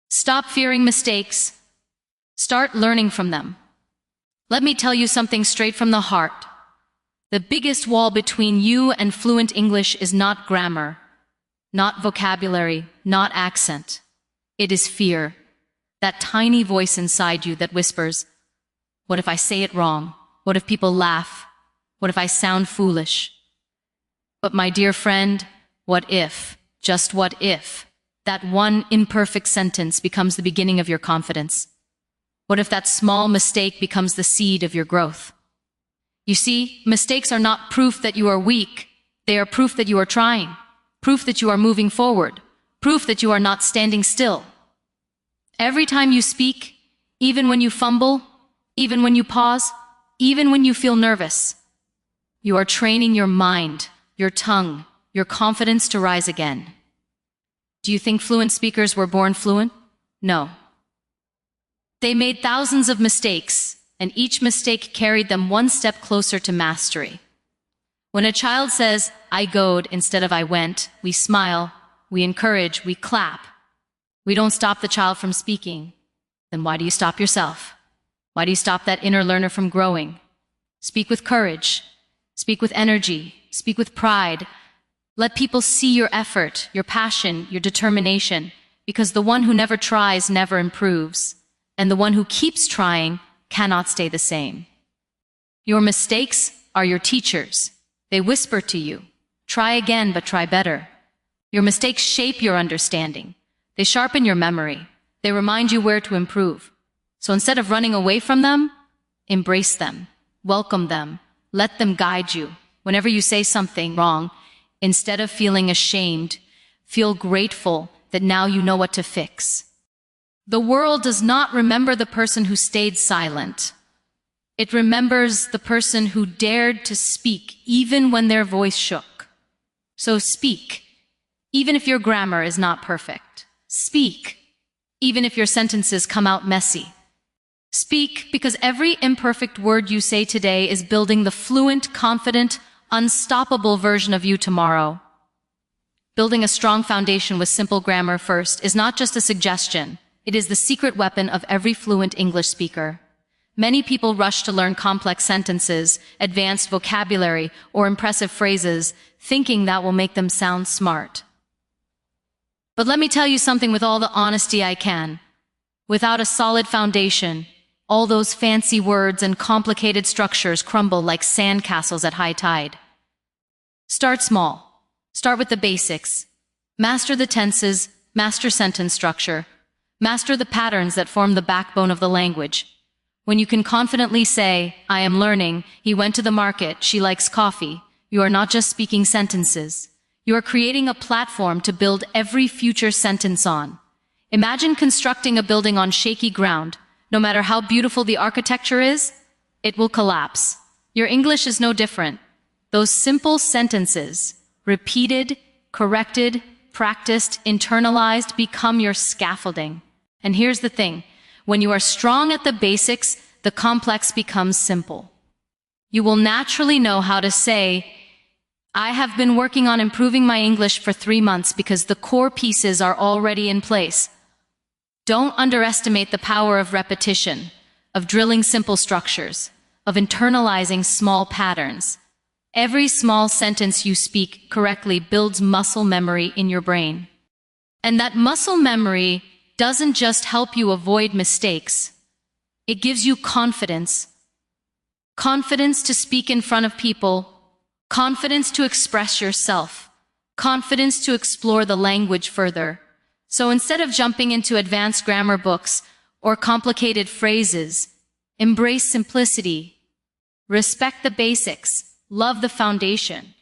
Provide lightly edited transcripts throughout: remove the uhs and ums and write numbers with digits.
Stop fearing mistakes. Start learning from them. Let me tell you something straight from the heart. The biggest wall between you and fluent English is not grammar, not vocabulary, not accent. It is fear. That tiny voice inside you that whispers, "What if I say it wrong? What if people laugh? What if I sound foolish?" But my dear friend, what if, just what if, that one imperfect sentence becomes the beginning of your confidence? What if that small mistake becomes the seed of your growth? You see, mistakes are not proof that you are weak. They are proof that you are trying, proof that you are moving forward, proof that you are not standing still. Every time you speak, even when you fumble, even when you pause, even when you feel nervous, you are training your mind, your tongue, your confidence to rise again. Do you think fluent speakers were born fluent? No. They made thousands of mistakes, and each mistake carried them one step closer to mastery. When a child says, "I goed" instead of "I went," we smile, we encourage, we clap. We don't stop the child from speaking. Then why do you stop yourself? Why do you stop that inner learner from growing? Speak with courage. Speak with energy. Speak with pride. Let people see your effort, your passion, your determination, because the one who never tries never improves, and the one who keeps trying cannot stay the same. Your mistakes are your teachers. They whisper to you, "Try again, but try better." Your mistakes shape your understanding. They sharpen your memory. They remind you where to improve. So instead of running away from them, embrace them, welcome them, let them guide you. Whenever you say something wrong, instead of feeling ashamed, feel grateful that now you know what to fix. The world does not remember the person who stayed silent. It remembers the person who dared to speak even when their voice shook. So speak, even if your grammar is not perfect. Speak, even if your sentences come out messy. Speak because every imperfect word you say today is building the fluent, confident, unstoppable version of you tomorrow. Building a strong foundation with simple grammar first is not just a suggestion. It is the secret weapon of every fluent English speaker. Many people rush to learn complex sentences, advanced vocabulary, or impressive phrases, thinking that will make them sound smart. But let me tell you something with all the honesty I can. Without a solid foundation, all those fancy words and complicated structures crumble like sandcastles at high tide. Start small. Start with the basics. Master the tenses, master sentence structure. Master the patterns that form the backbone of the language. When you can confidently say, "I am learning, he went to the market, she likes coffee," you are not just speaking sentences. You are creating a platform to build every future sentence on. Imagine constructing a building on shaky ground. No matter how beautiful the architecture is, it will collapse. Your English is no different. Those simple sentences, repeated, corrected, practiced, internalized, become your scaffolding. And here's the thing. When you are strong at the basics, the complex becomes simple. You will naturally know how to say, "I have been working on improving my English for 3 months because the core pieces are already in place." Don't underestimate the power of repetition, of drilling simple structures, of internalizing small patterns. Every small sentence you speak correctly builds muscle memory in your brain. And that muscle memory doesn't just help you avoid mistakes. It gives you confidence. Confidence to speak in front of people, confidence to express yourself, confidence to explore the language further. So instead of jumping into advanced grammar books or complicated phrases, embrace simplicity, respect the basics, love the foundation.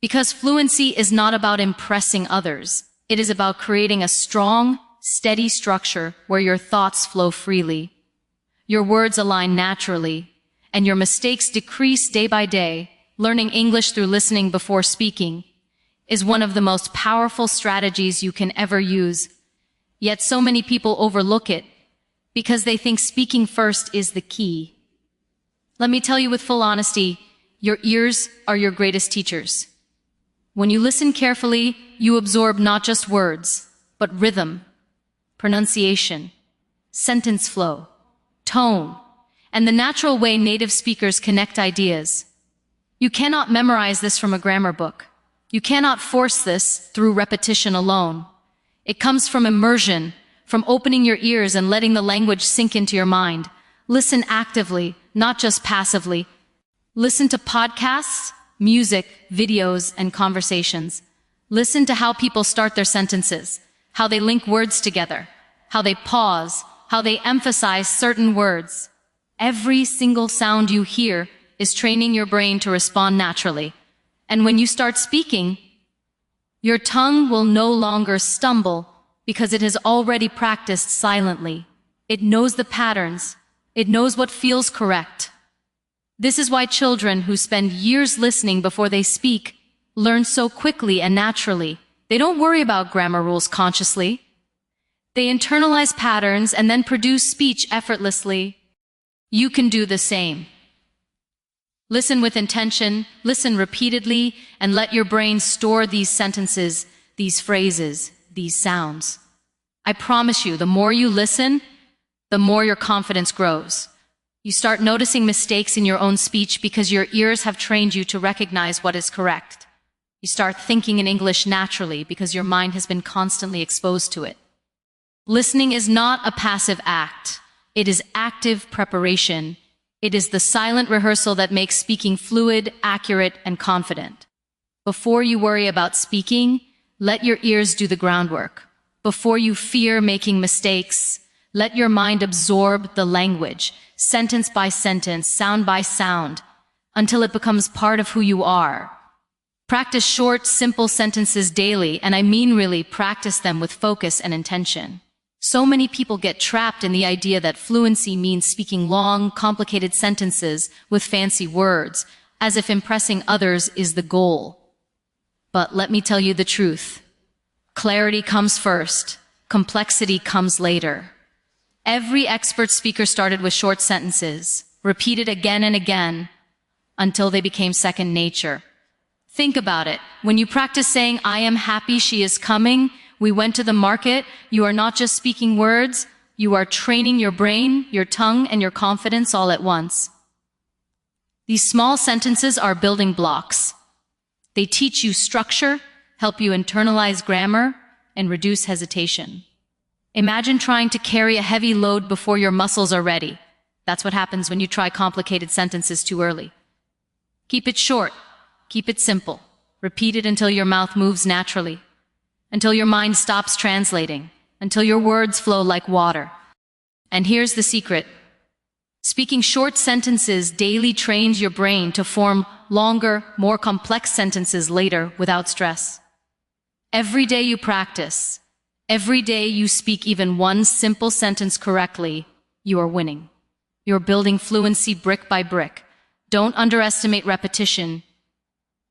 Because fluency is not about impressing others. It is about creating a strong, steady structure where your thoughts flow freely, your words align naturally, and your mistakes decrease day by day. Learning English through listening before speaking is one of the most powerful strategies you can ever use. Yet so many people overlook it because they think speaking first is the key. Let me tell you with full honesty, your ears are your greatest teachers. When you listen carefully, you absorb not just words, but rhythm, pronunciation, sentence flow, tone, and the natural way native speakers connect ideas. You cannot memorize this from a grammar book. You cannot force this through repetition alone. It comes from immersion, from opening your ears and letting the language sink into your mind. Listen actively, not just passively. Listen to podcasts, music, videos, and conversations. Listen to how people start their sentences, how they link words together, how they pause, how they emphasize certain words. Every single sound you hear is training your brain to respond naturally. And when you start speaking, your tongue will no longer stumble because it has already practiced silently. It knows the patterns. It knows what feels correct. This is why children who spend years listening before they speak learn so quickly and naturally. They don't worry about grammar rules consciously. They internalize patterns and then produce speech effortlessly. You can do the same. Listen with intention, listen repeatedly, and let your brain store these sentences, these phrases, these sounds. I promise you, the more you listen, the more your confidence grows. You start noticing mistakes in your own speech because your ears have trained you to recognize what is correct. You start thinking in English naturally because your mind has been constantly exposed to it. Listening is not a passive act. It is active preparation. It is the silent rehearsal that makes speaking fluid, accurate, and confident. Before you worry about speaking, let your ears do the groundwork. Before you fear making mistakes, let your mind absorb the language, sentence by sentence, sound by sound, until it becomes part of who you are. Practice short, simple sentences daily, and I mean really practice them with focus and intention. So many people get trapped in the idea that fluency means speaking long, complicated sentences with fancy words, as if impressing others is the goal. But let me tell you the truth. Clarity comes first. Complexity comes later. Every expert speaker started with short sentences, repeated again and again, until they became second nature. Think about it. When you practice saying, "I am happy she is coming," "we went to the market," you are not just speaking words, you are training your brain, your tongue, and your confidence all at once. These small sentences are building blocks. They teach you structure, help you internalize grammar, and reduce hesitation. Imagine trying to carry a heavy load before your muscles are ready. That's what happens when you try complicated sentences too early. Keep it short. Keep it simple. Repeat it until your mouth moves naturally, until your mind stops translating, until your words flow like water. And here's the secret. Speaking short sentences daily trains your brain to form longer, more complex sentences later without stress. Every day you practice, every day you speak even one simple sentence correctly, you are winning. You're building fluency brick by brick. Don't underestimate repetition.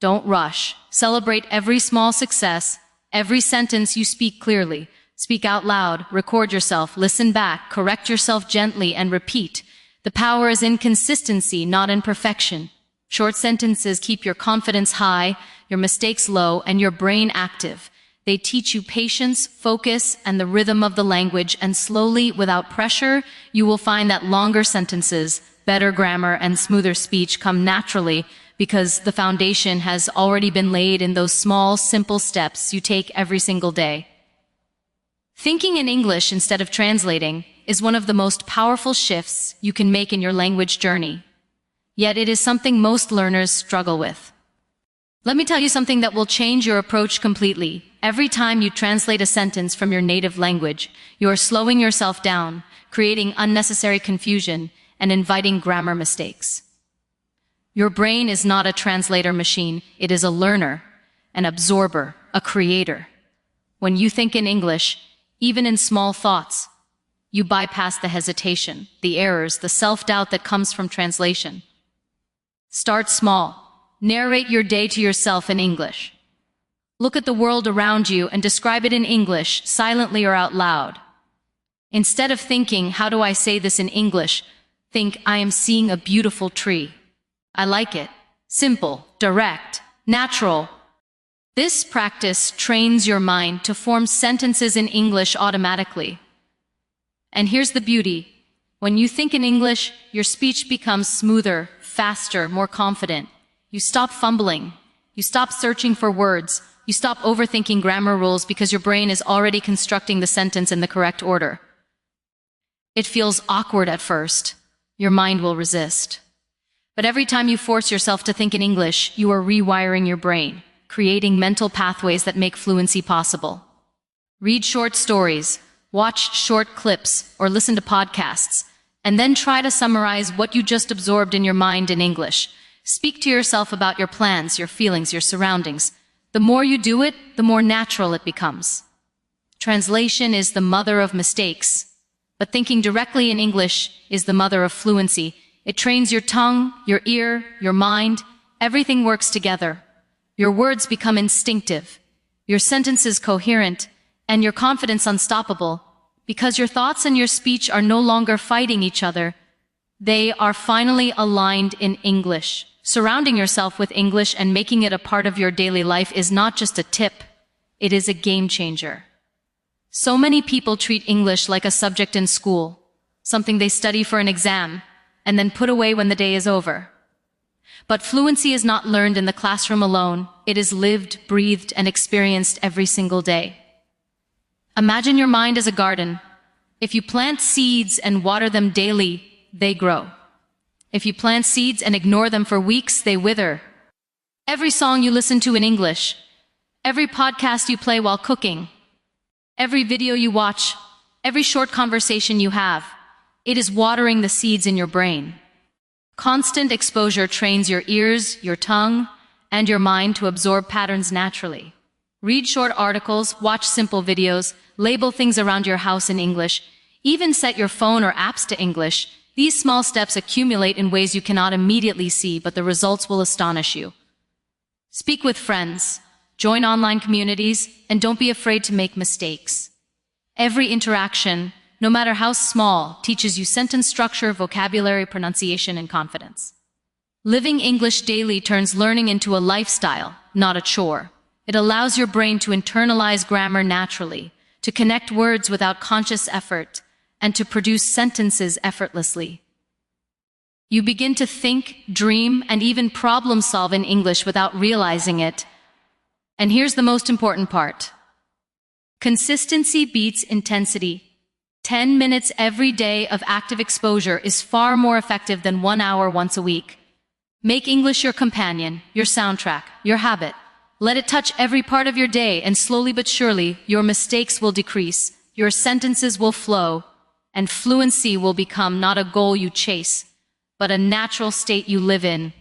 Don't rush. Celebrate every small success, every sentence you speak clearly. Speak out loud, record yourself, listen back, correct yourself gently, and repeat. The power is in consistency, not in perfection. Short sentences keep your confidence high, your mistakes low, and your brain active. They teach you patience, focus, and the rhythm of the language, and slowly, without pressure, you will find that longer sentences, better grammar, and smoother speech come naturally because the foundation has already been laid in those small, simple steps you take every single day. Thinking in English instead of translating is one of the most powerful shifts you can make in your language journey. Yet it is something most learners struggle with. Let me tell you something that will change your approach completely. Every time you translate a sentence from your native language, you are slowing yourself down, creating unnecessary confusion, and inviting grammar mistakes. Your brain is not a translator machine. It is a learner, an absorber, a creator. When you think in English, even in small thoughts, you bypass the hesitation, the errors, the self-doubt that comes from translation. Start small. Narrate your day to yourself in English. Look at the world around you and describe it in English, silently or out loud. Instead of thinking, "How do I say this in English?" think, "I am seeing a beautiful tree. I like it." Simple, direct, natural. This practice trains your mind to form sentences in English automatically. And here's the beauty. When you think in English, your speech becomes smoother, faster, more confident. You stop fumbling. You stop searching for words. You stop overthinking grammar rules because your brain is already constructing the sentence in the correct order. It feels awkward at first. Your mind will resist. But every time you force yourself to think in English, you are rewiring your brain, creating mental pathways that make fluency possible. Read short stories, watch short clips, or listen to podcasts, and then try to summarize what you just absorbed in your mind in English. Speak to yourself about your plans, your feelings, your surroundings. The more you do it, the more natural it becomes. Translation is the mother of mistakes, but thinking directly in English is the mother of fluency. It trains your tongue, your ear, your mind. Everything works together. Your words become instinctive, your sentences coherent, and your confidence unstoppable, because your thoughts and your speech are no longer fighting each other. They are finally aligned in English. Surrounding yourself with English and making it a part of your daily life is not just a tip, it is a game changer. So many people treat English like a subject in school, something they study for an exam, and then put away when the day is over. But fluency is not learned in the classroom alone. It is lived, breathed, and experienced every single day. Imagine your mind as a garden. If you plant seeds and water them daily, they grow. If you plant seeds and ignore them for weeks, they wither. Every song you listen to in English, every podcast you play while cooking, every video you watch, every short conversation you have, it is watering the seeds in your brain. Constant exposure trains your ears, your tongue, and your mind to absorb patterns naturally. Read short articles, watch simple videos, label things around your house in English, even set your phone or apps to English. These small steps accumulate in ways you cannot immediately see, but the results will astonish you. Speak with friends, join online communities, and don't be afraid to make mistakes. Every interaction, no matter how small, teaches you sentence structure, vocabulary, pronunciation, and confidence. Living English daily turns learning into a lifestyle, not a chore. It allows your brain to internalize grammar naturally, to connect words without conscious effort, and to produce sentences effortlessly. You begin to think, dream, and even problem solve in English without realizing it. And here's the most important part. Consistency beats intensity. 10 minutes every day of active exposure is far more effective than 1 hour once a week. Make English your companion, your soundtrack, your habit. Let it touch every part of your day, and slowly but surely, your mistakes will decrease, your sentences will flow, and fluency will become not a goal you chase, but a natural state you live in.